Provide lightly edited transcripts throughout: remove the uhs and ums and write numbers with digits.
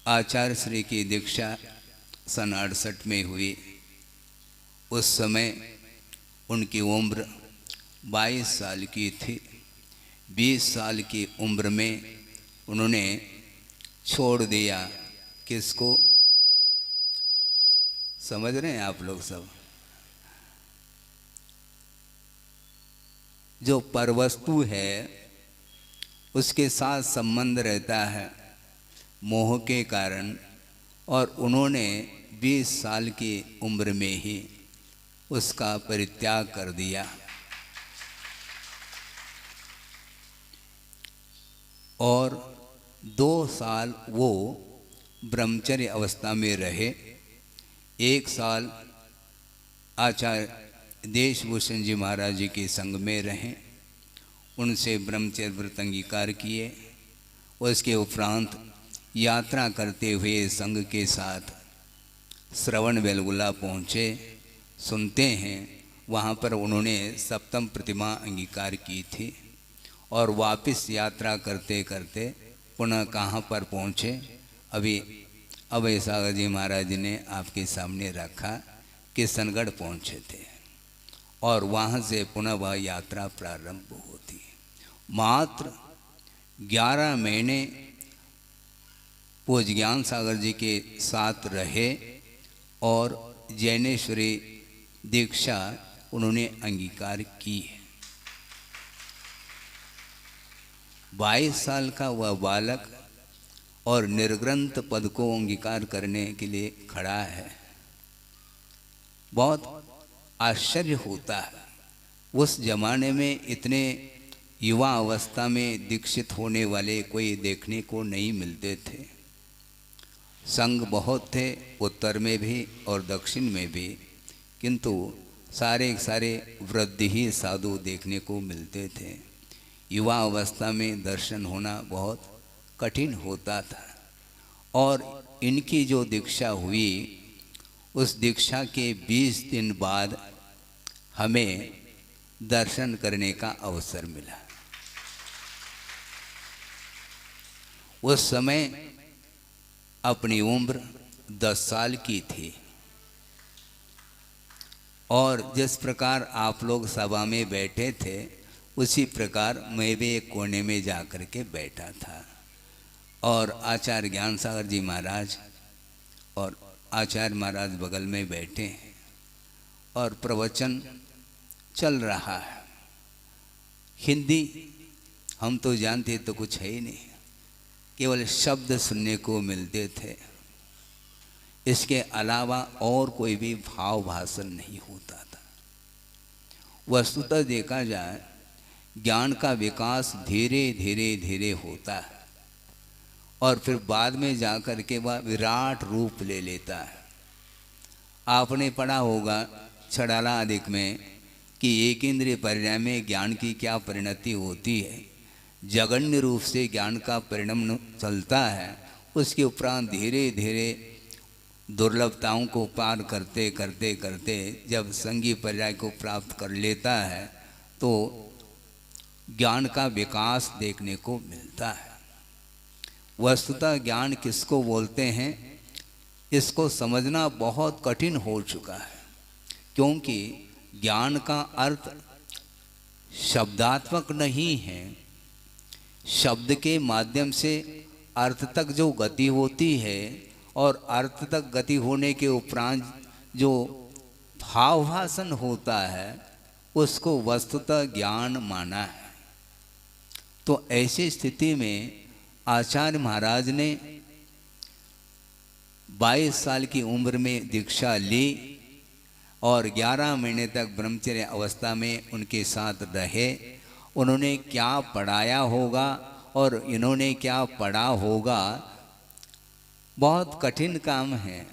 आचार्य श्री की दीक्षा सन 68 में हुई। उस समय उनकी उम्र 22 साल की थी। 20 साल की उम्र में उन्होंने छोड़ दिया। किसको? समझ रहे हैं आप लोग सब? जो परवस्तु है उसके साथ संबंध रहता है मोह के कारण, और उन्होंने 20 साल की उम्र में ही उसका परित्याग कर दिया। और 2 साल वो ब्रह्मचर्य अवस्था में रहे। 1 साल आचार्य देशभूषण जी महाराज जी के संग में रहे, उनसे ब्रह्मचर्य व्रत अंगीकार किए। उसके उपरांत यात्रा करते हुए संघ के साथ श्रवण बेलगुला पहुँचे। सुनते हैं वहाँ पर उन्होंने सप्तम प्रतिमा अंगीकार की थी, और वापस यात्रा करते करते पुनः कहाँ पर पहुँचे? अभी अभय सागर जी महाराज ने आपके सामने रखा। किशनगढ़ पहुँचे थे, और वहाँ से पुनः वह यात्रा प्रारंभ होती। मात्र 11 महीने पूज्य ज्ञान सागर जी के साथ रहे, और जैनेश्वरी दीक्षा उन्होंने अंगीकार की है। 22 साल का वह बालक और निर्ग्रंथ पद को अंगीकार करने के लिए खड़ा है। बहुत आश्चर्य होता है। उस जमाने में इतने युवा अवस्था में दीक्षित होने वाले कोई देखने को नहीं मिलते थे। संघ बहुत थे, उत्तर में भी और दक्षिण में भी, किंतु सारे वृद्ध ही साधु देखने को मिलते थे। युवा अवस्था में दर्शन होना बहुत कठिन होता था। और इनकी जो दीक्षा हुई, उस दीक्षा के 20 दिन बाद हमें दर्शन करने का अवसर मिला। उस समय अपनी उम्र 10 साल की थी, और जिस प्रकार आप लोग सभा में बैठे थे उसी प्रकार मैं भी एक कोने में जाकर के बैठा था। और आचार्य ज्ञान सागर जी महाराज और आचार्य महाराज बगल में बैठे हैं, और प्रवचन चल रहा है। हिंदी हम तो जानते तो कुछ है ही नहीं, केवल शब्द सुनने को मिलते थे। इसके अलावा और कोई भी भाव भाषण नहीं होता था। वस्तुतः देखा जाए, ज्ञान का विकास धीरे धीरे होता है, और फिर बाद में जाकर के वह विराट रूप ले लेता है। आपने पढ़ा होगा छड़ाला आदिक में कि एक इंद्रिय पर्याय में ज्ञान की क्या परिणति होती है। जगन्य रूप से ज्ञान का परिणाम चलता है, उसके उपरांत धीरे धीरे दुर्लभताओं को पार करते करते करते जब संगी पर्याय को प्राप्त कर लेता है, तो ज्ञान का विकास देखने को मिलता है। वस्तुतः ज्ञान किसको बोलते हैं, इसको समझना बहुत कठिन हो चुका है, क्योंकि ज्ञान का अर्थ शब्दात्मक नहीं है। शब्द के माध्यम से अर्थ तक जो गति होती है, और अर्थ तक गति होने के उपरांत जो भावभाषण होता है, उसको वस्तुतः ज्ञान माना है। तो ऐसी स्थिति में आचार्य महाराज ने 22 साल की उम्र में दीक्षा ली, और 11 महीने तक ब्रह्मचर्य अवस्था में उनके साथ रहे। उन्होंने क्या पढ़ाया होगा और इन्होंने क्या पढ़ा होगा, बहुत कठिन काम है।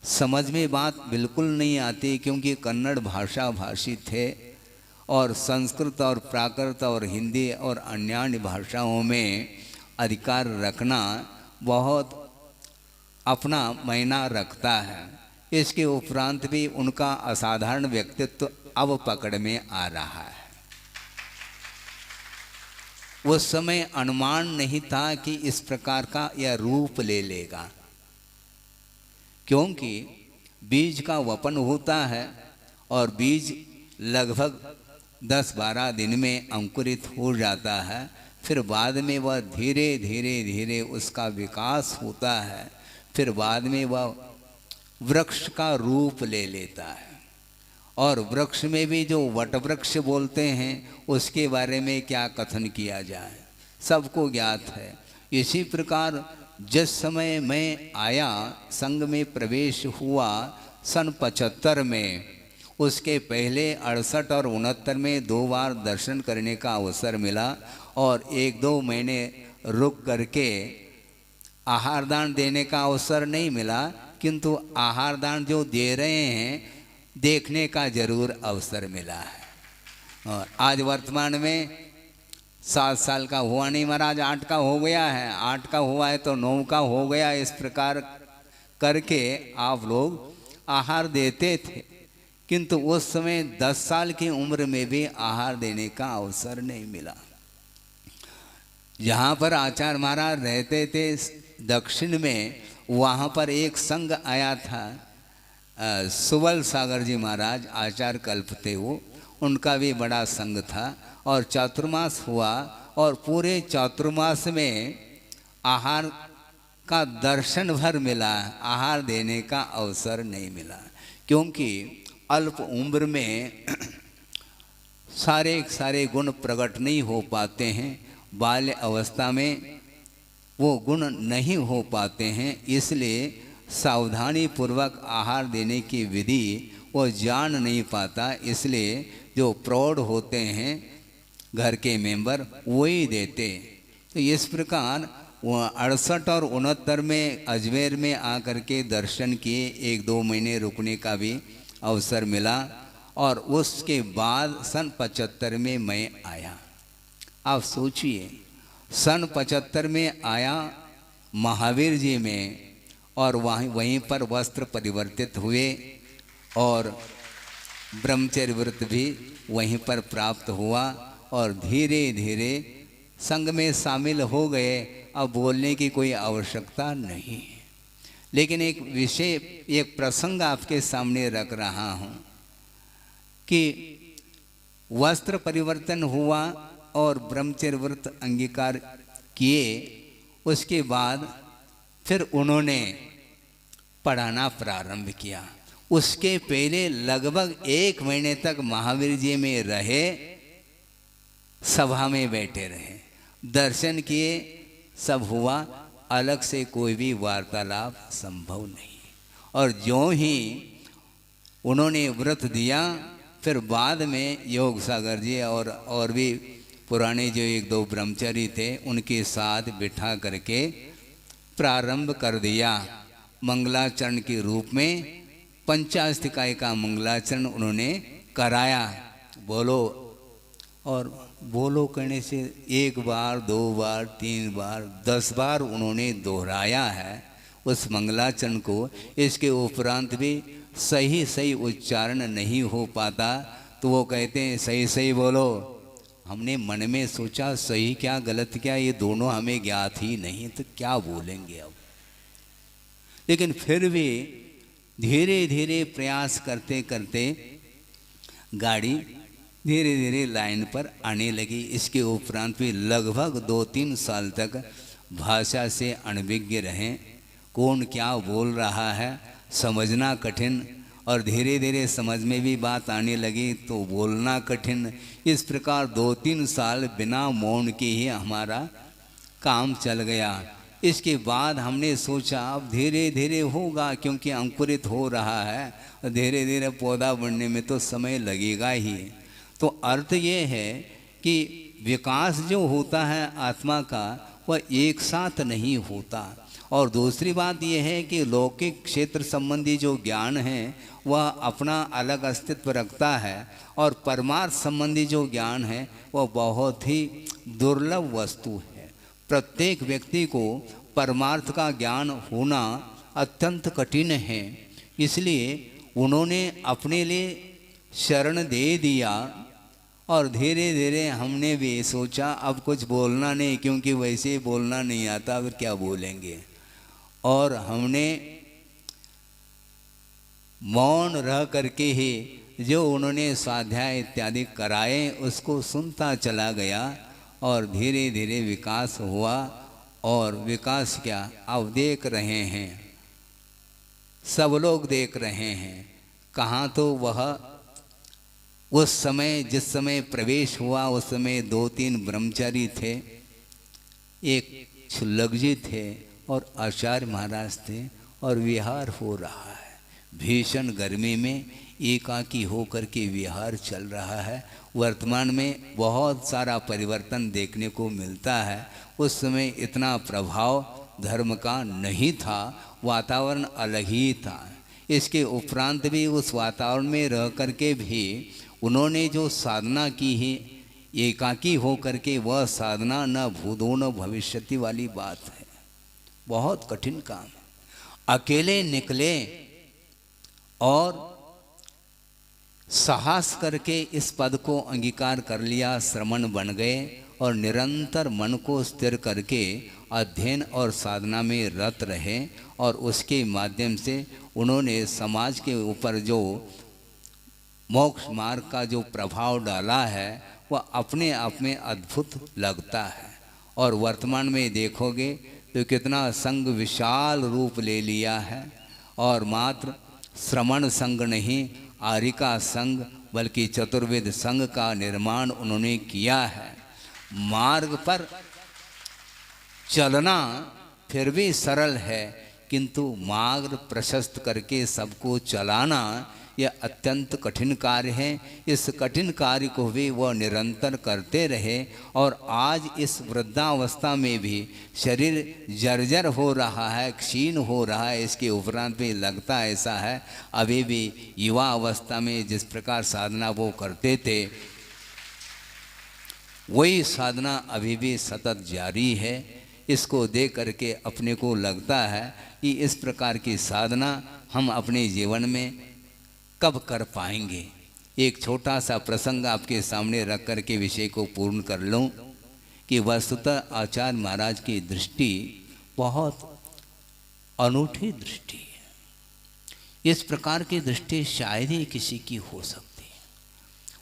समझ में बात बिल्कुल नहीं आती, क्योंकि कन्नड़ भाषा भाषी थे, और संस्कृत और प्राकृत और हिंदी और अन्य भाषाओं में अधिकार रखना बहुत अपना मायना रखता है। इसके उपरांत भी उनका असाधारण व्यक्तित्व अब पकड़ में आ रहा है। उस समय अनुमान नहीं था कि इस प्रकार का यह रूप ले लेगा, क्योंकि बीज का वपन होता है और बीज लगभग 10-12 दिन में अंकुरित हो जाता है। फिर बाद में वह धीरे धीरे धीरे उसका विकास होता है, फिर बाद में वह वृक्ष का रूप ले लेता है। और वृक्ष में भी जो वट वृक्ष बोलते हैं उसके बारे में क्या कथन किया जाए, सबको ज्ञात है। इसी प्रकार जिस समय मैं आया, संघ में प्रवेश हुआ सन 75 में, उसके पहले 68 और 69 में 2 बार दर्शन करने का अवसर मिला और 1-2 महीने रुक करके आहार दान देने का अवसर नहीं मिला, किंतु आहार दान जो दे रहे हैं देखने का जरूर अवसर मिला है। और आज वर्तमान में 7 साल का हुआ नहीं महाराज, 8 का हो गया है, 8 का हुआ है तो 9 का हो गया। इस प्रकार करके आप लोग आहार देते थे, किंतु उस समय 10 साल की उम्र में भी आहार देने का अवसर नहीं मिला। जहाँ पर आचार्य महाराज रहते थे दक्षिण में, वहाँ पर एक संघ आया था, सुबल सागर जी महाराज आचार्य कल्प थे वो, उनका भी बड़ा संघ था और चातुर्मास हुआ और पूरे चातुर्मास में आहार का दर्शन भर मिला, आहार देने का अवसर नहीं मिला, क्योंकि अल्प उम्र में सारे गुण प्रकट नहीं हो पाते हैं, बाल्य अवस्था में वो गुण नहीं हो पाते हैं। इसलिए सावधानी पूर्वक आहार देने की विधि वो जान नहीं पाता, इसलिए जो प्रौढ़ होते हैं घर के मेंबर वही देते। तो इस प्रकार वो 68 और 69 में अजमेर में आकर के दर्शन किए, 1-2 महीने रुकने का भी अवसर मिला और उसके बाद सन 75 में मैं आया। आप सोचिए, सन 75 में आया महावीर जी में और वहीं पर वस्त्र परिवर्तित हुए और ब्रह्मचर्य व्रत भी वहीं पर प्राप्त हुआ और धीरे धीरे संघ में शामिल हो गए। अब बोलने की कोई आवश्यकता नहीं है, लेकिन एक विषय, एक प्रसंग आपके सामने रख रहा हूँ कि वस्त्र परिवर्तन हुआ और ब्रह्मचर्य व्रत अंगीकार किए। उसके बाद फिर उन्होंने पढ़ाना प्रारंभ किया। उसके पहले लगभग 1 महीने तक महावीर जी में रहे, सभा में बैठे रहे, दर्शन किए, सब हुआ, अलग से कोई भी वार्तालाप संभव नहीं। और जो ही उन्होंने व्रत दिया, फिर बाद में योग सागर जी और भी पुराने जो 1-2 ब्रह्मचारी थे उनके साथ बिठा करके प्रारंभ कर दिया। मंगलाचरण के रूप में पंचास्तिकाय का मंगलाचरण उन्होंने कराया। बोलो, और बोलो कहने से 1 बार 2 बार 3 बार 10 बार उन्होंने दोहराया है उस मंगलाचरण को। इसके उपरांत भी सही उच्चारण नहीं हो पाता, तो वो कहते हैं सही बोलो। हमने मन में सोचा सही क्या गलत क्या, ये दोनों हमें ज्ञात ही नहीं, तो क्या बोलेंगे अब। लेकिन फिर भी धीरे धीरे प्रयास करते करते गाड़ी धीरे धीरे लाइन पर आने लगी। इसके उपरांत भी लगभग 2-3 साल तक भाषा से अनभिज्ञ रहे, कौन क्या बोल रहा है समझना कठिन, और धीरे धीरे समझ में भी बात आने लगी तो बोलना कठिन। इस प्रकार 2-3 साल बिना मौन के ही हमारा काम चल गया। इसके बाद हमने सोचा अब धीरे धीरे होगा, क्योंकि अंकुरित हो रहा है, धीरे धीरे पौधा बढ़ने में तो समय लगेगा ही। तो अर्थ ये है कि विकास जो होता है आत्मा का वह एक साथ नहीं होता। और दूसरी बात यह है कि लौकिक क्षेत्र संबंधी जो ज्ञान है वह अपना अलग अस्तित्व रखता है, और परमार्थ संबंधी जो ज्ञान है वह बहुत ही दुर्लभ वस्तु है। प्रत्येक व्यक्ति को परमार्थ का ज्ञान होना अत्यंत कठिन है। इसलिए उन्होंने अपने लिए शरण दे दिया और धीरे धीरे हमने भी सोचा अब कुछ बोलना नहीं, क्योंकि वैसे बोलना नहीं आता, फिर क्या बोलेंगे। और हमने मौन रह करके ही जो उन्होंने स्वाध्याय इत्यादि कराए उसको सुनता चला गया। और धीरे धीरे विकास हुआ। और विकास क्या अब देख रहे हैं, सब लोग देख रहे हैं। कहाँ तो वह उस समय जिस समय प्रवेश हुआ उस समय 2-3 ब्रह्मचारी थे, एक क्षुल्लक जी थे और आचार्य महाराज थे, और विहार हो रहा है। भीषण गर्मी में एकाकी होकर के विहार चल रहा है। वर्तमान में बहुत सारा परिवर्तन देखने को मिलता है। उस समय इतना प्रभाव धर्म का नहीं था, वातावरण अलग ही था। इसके उपरांत भी उस वातावरण में रह करके भी उन्होंने जो साधना की है एकाकी हो करके, वह साधना न भूतो न भविष्यति वाली बात है। बहुत कठिन काम है। अकेले निकले और साहस करके इस पद को अंगीकार कर लिया, श्रमण बन गए और निरंतर मन को स्थिर करके अध्ययन और साधना में रत रहे। और उसके माध्यम से उन्होंने समाज के ऊपर जो मोक्ष मार्ग का जो प्रभाव डाला है वह अपने आप में अद्भुत लगता है। और वर्तमान में देखोगे तो कितना संघ विशाल रूप ले लिया है। और मात्र श्रमण संघ नहीं, आरिका संघ बल्कि चतुर्वेद संघ का निर्माण उन्होंने किया है। मार्ग पर चलना फिर भी सरल है, किंतु मार्ग प्रशस्त करके सबको चलाना यह अत्यंत कठिन कार्य है। इस कठिन कार्य को भी वह निरंतर करते रहे। और आज इस वृद्धावस्था में भी शरीर जर्जर हो रहा है, क्षीण हो रहा है। इसके उपरांत भी लगता ऐसा है अभी भी युवा अवस्था में जिस प्रकार साधना वो करते थे वही साधना अभी भी सतत जारी है। इसको देख करके अपने को लगता है कि इस प्रकार की साधना हम अपने जीवन में कब कर पाएंगे। एक छोटा सा प्रसंग आपके सामने रख कर के विषय को पूर्ण कर लूं कि वस्तुतः आचार्य महाराज की दृष्टि बहुत अनूठी दृष्टि है। इस प्रकार की दृष्टि शायद ही किसी की हो सकती है।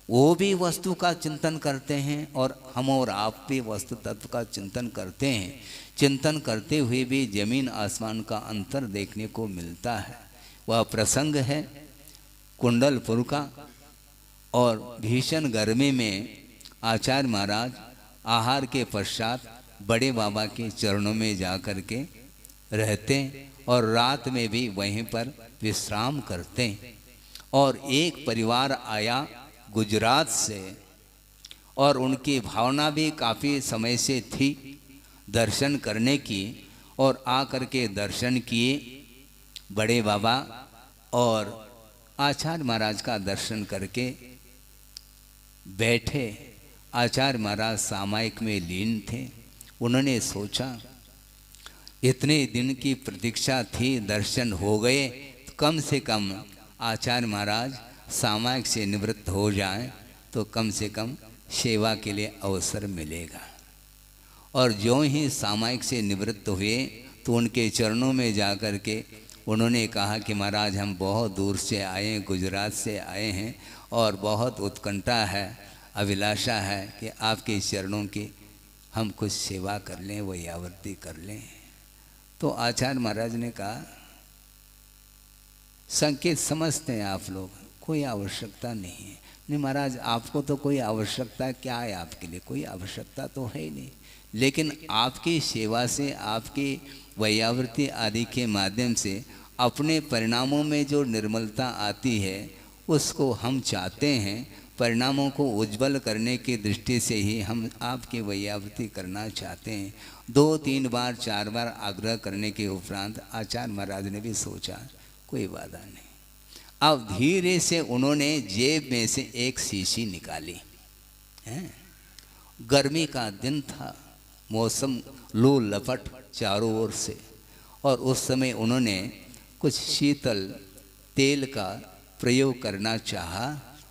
वो भी वस्तु का चिंतन करते हैं और हम और आप भी वस्तु तत्व का चिंतन करते हैं। चिंतन करते हुए भी जमीन आसमान का अंतर देखने को मिलता है। वह प्रसंग है कुंडलपुर का। और भीषण गर्मी में आचार्य महाराज आहार के पश्चात बड़े बाबा के चरणों में जा कर के रहते और रात में भी वहीं पर विश्राम करते। और एक परिवार आया गुजरात से और उनकी भावना भी काफ़ी समय से थी दर्शन करने की। और आकर के दर्शन किए बड़े बाबा और आचार्य महाराज का दर्शन करके बैठे। आचार्य महाराज सामायिक में लीन थे। उन्होंने सोचा इतने दिन की प्रतीक्षा थी, दर्शन हो गए, तो कम से कम आचार्य महाराज सामायिक से निवृत्त हो जाएं तो कम से कम सेवा के लिए अवसर मिलेगा। और जो ही सामायिक से निवृत्त हुए तो उनके चरणों में जाकर के उन्होंने कहा कि महाराज हम बहुत दूर से आए हैं, गुजरात से आए हैं और बहुत उत्कंठा है, अभिलाषा है कि आपके चरणों की हम कुछ सेवा कर लें, वही आवृत्ति कर लें। तो आचार्य महाराज ने कहा संकेत समझते हैं आप लोग, कोई आवश्यकता नहीं है। नहीं महाराज आपको तो कोई आवश्यकता क्या है, आपके लिए कोई आवश्यकता तो है ही नहीं, लेकिन आपकी सेवा से आपकी वैयावृत्ति आदि के माध्यम से अपने परिणामों में जो निर्मलता आती है उसको हम चाहते हैं। परिणामों को उज्जवल करने की दृष्टि से ही हम आपकी वैयावृत्ति करना चाहते हैं। 2-3 बार 4 बार आग्रह करने के उपरांत आचार्य महाराज ने भी सोचा कोई बाधा नहीं। अब धीरे से उन्होंने जेब में से एक शीशी निकाली। गर्मी का दिन था, मौसम लू लपट चारों ओर से, और उस समय उन्होंने कुछ शीतल तेल का प्रयोग करना चाहा।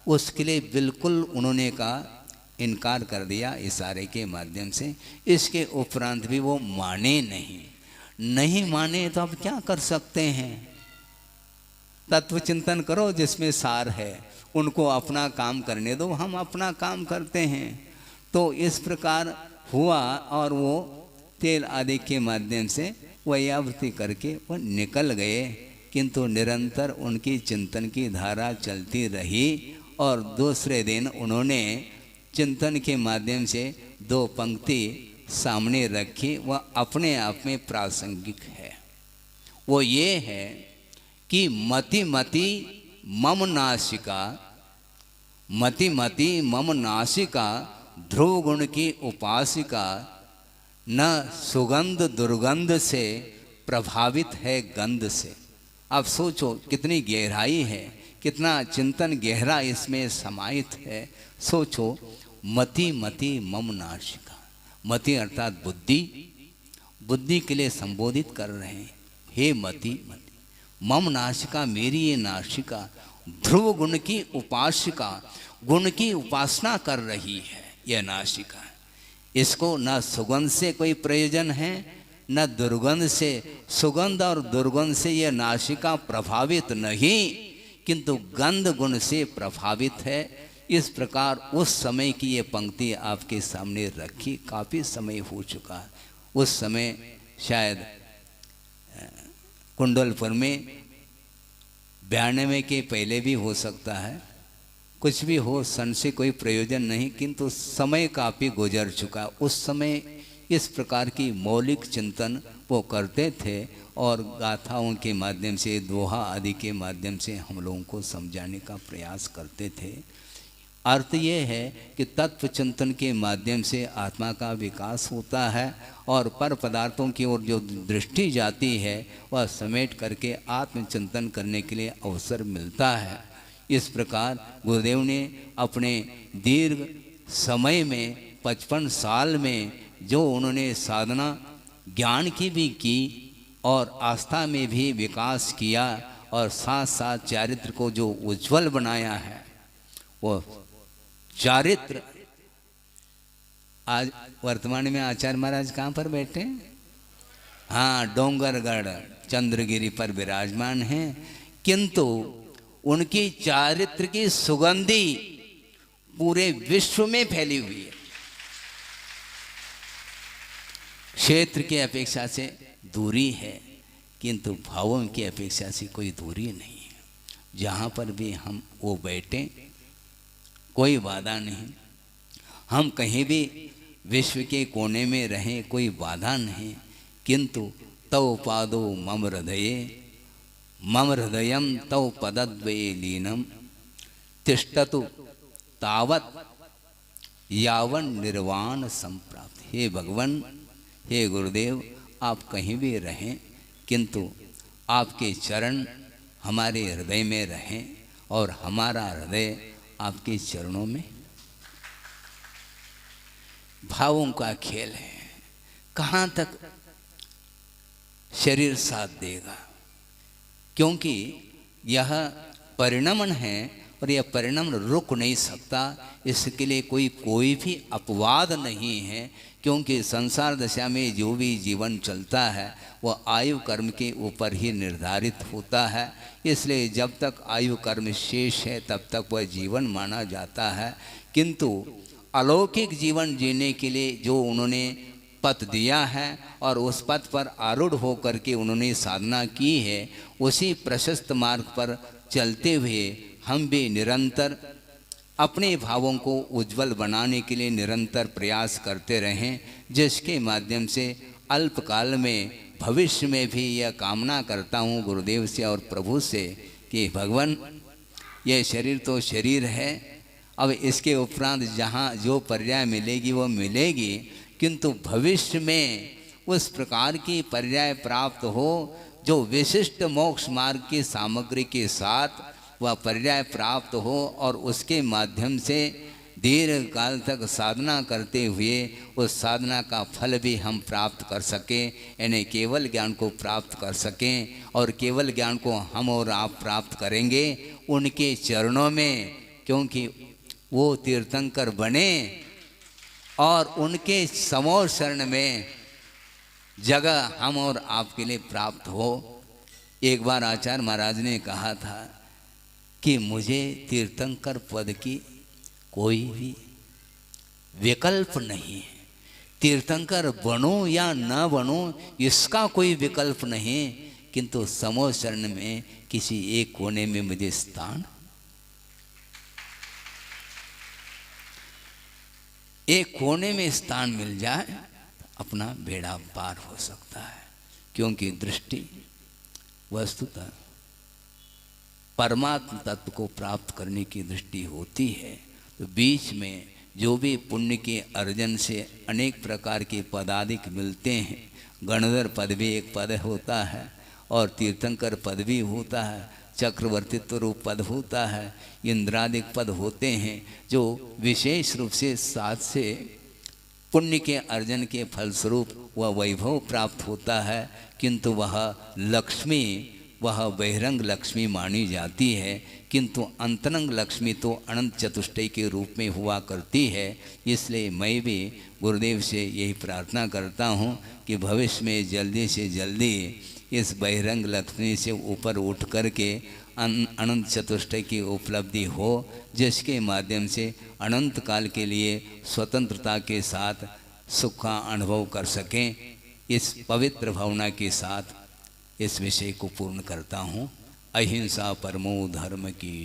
उसके लिए बिल्कुल उन्होंने कहा इनकार कर दिया इशारे के माध्यम से। इसके उपरांत भी वो माने नहीं माने तो अब क्या कर सकते हैं। तत्व चिंतन करो जिसमें सार है, उनको अपना काम करने दो, हम अपना काम करते हैं। तो इस प्रकार हुआ और वो तेल आदि के माध्यम से वैयावृत्ति करके वो निकल गए, किंतु निरंतर उनकी चिंतन की धारा चलती रही। और दूसरे दिन उन्होंने चिंतन के माध्यम से 2 पंक्ति सामने रखी, वह अपने आप में प्रासंगिक है। वो ये है कि मति मति मम नासिका, मति मति मम नासिका, ध्रुव गुण की उपासिका, न सुगंध दुर्गंध से प्रभावित है गंध से। अब सोचो कितनी गहराई है, कितना चिंतन गहरा इसमें समाहित है। सोचो, मति मति मम नासिका, मति अर्थात बुद्धि, बुद्धि के लिए संबोधित कर रहे हैं। हे मति मति, मम नासिका, मेरी ये नासिका ध्रुव गुण की उपासिका, गुण की उपासना कर रही है यह नासिका। इसको न सुगंध से कोई प्रयोजन है न दुर्गंध से। सुगंध और दुर्गंध से यह नासिका प्रभावित नहीं, किंतु गंध गुण से प्रभावित है। इस प्रकार उस समय की ये पंक्ति आपके सामने रखी। काफ़ी समय हो चुका है, उस समय शायद कुंडलपुर में 92 के पहले भी हो सकता है, कुछ भी हो, सन से कोई प्रयोजन नहीं, किंतु समय काफ़ी गुजर चुका। उस समय इस प्रकार की मौलिक चिंतन वो करते थे और गाथाओं के माध्यम से, दोहा आदि के माध्यम से हम लोगों को समझाने का प्रयास करते थे। अर्थ ये है कि तत्व चिंतन के माध्यम से आत्मा का विकास होता है और पर पदार्थों की ओर जो दृष्टि जाती है वह समेट करके आत्मचिंतन करने के लिए अवसर मिलता है। इस प्रकार गुरुदेव ने अपने दीर्घ समय में 55 साल में जो उन्होंने साधना ज्ञान की भी की और आस्था में भी विकास किया और साथ साथ चारित्र को जो उज्जवल बनाया है, वो चारित्र आज वर्तमान में आचार्य महाराज कहाँ पर बैठे हैं? हाँ, डोंगरगढ़ चंद्रगिरी पर विराजमान हैं, किंतु उनकी चारित्र की सुगंधी पूरे विश्व में फैली हुई है। क्षेत्र की अपेक्षा से दूरी है, किंतु भावों की अपेक्षा से कोई दूरी नहीं है। जहाँ पर भी हम वो बैठे कोई बाधा नहीं, हम कहीं भी विश्व के कोने में रहें कोई बाधा नहीं, किंतु तव पादो मम हृदये, मम हृदयम तव पदद्वये लीनम, तिष्ठतु तावत यावन निर्वाण संप्राप्ति। हे भगवान, हे गुरुदेव, आप कहीं भी रहें, किंतु आपके चरण हमारे हृदय में रहें और हमारा हृदय आपके चरणों में। भावों का खेल है, कहाँ तक शरीर साथ देगा, क्योंकि यह परिणमन है और यह परिणमन रुक नहीं सकता। इसके लिए कोई भी अपवाद नहीं है, क्योंकि संसार दशा में जो भी जीवन चलता है वह आयु कर्म के ऊपर ही निर्धारित होता है। इसलिए जब तक आयु कर्म शेष है तब तक वह जीवन माना जाता है, किंतु अलौकिक जीवन जीने के लिए जो उन्होंने पथ दिया है और उस पथ पर आरूढ़ होकर के उन्होंने साधना की है, उसी प्रशस्त मार्ग पर चलते हुए हम भी निरंतर अपने भावों को उज्जवल बनाने के लिए निरंतर प्रयास करते रहें, जिसके माध्यम से अल्पकाल में भविष्य में भी यह कामना करता हूँ गुरुदेव से और प्रभु से कि भगवान, यह शरीर तो शरीर है, अब इसके उपरांत जहाँ जो पर्याय मिलेगी वो मिलेगी, किंतु भविष्य में उस प्रकार की पर्याय प्राप्त हो जो विशिष्ट मोक्ष मार्ग की सामग्री के साथ वह पर्याय प्राप्त हो और उसके माध्यम से दीर्घ काल तक साधना करते हुए उस साधना का फल भी हम प्राप्त कर सकें, यानी केवल ज्ञान को प्राप्त कर सकें। और केवल ज्ञान को हम और आप प्राप्त करेंगे उनके चरणों में, क्योंकि वो तीर्थंकर बने और उनके समोर शरण में जगह हम और आपके लिए प्राप्त हो। एक बार आचार्य महाराज ने कहा था कि मुझे तीर्थंकर पद की कोई भी विकल्प नहीं है, तीर्थंकर बनो या न बनो इसका कोई विकल्प नहीं, किंतु समोर शरण में किसी एक कोने में मुझे स्थान, एक कोने में स्थान मिल जाए अपना बेड़ा पार हो सकता है। क्योंकि दृष्टि वस्तुतः परमात्म तत्व को प्राप्त करने की दृष्टि होती है। तो बीच में जो भी पुण्य के अर्जन से अनेक प्रकार के पदाधिक मिलते हैं, गणधर पद भी एक पद होता है और तीर्थंकर पद भी होता है, चक्रवर्तित्व रूप पद होता है, इंद्रादिक पद होते हैं, जो विशेष रूप से साथ से पुण्य के अर्जन के फलस्वरूप वह वैभव प्राप्त होता है। किंतु वह लक्ष्मी, वह बहिरंग लक्ष्मी मानी जाती है, किंतु अंतरंग लक्ष्मी तो अनंत चतुष्टय के रूप में हुआ करती है। इसलिए मैं भी गुरुदेव से यही प्रार्थना करता हूँ कि भविष्य में जल्दी से जल्दी इस बहिरंग लक्ष्मी से ऊपर उठ करके अनंत चतुष्टय की उपलब्धि हो, जिसके माध्यम से अनंत काल के लिए स्वतंत्रता के साथ सुख का अनुभव कर सकें। इस पवित्र भावना के साथ इस विषय को पूर्ण करता हूँ। अहिंसा परमो धर्म की।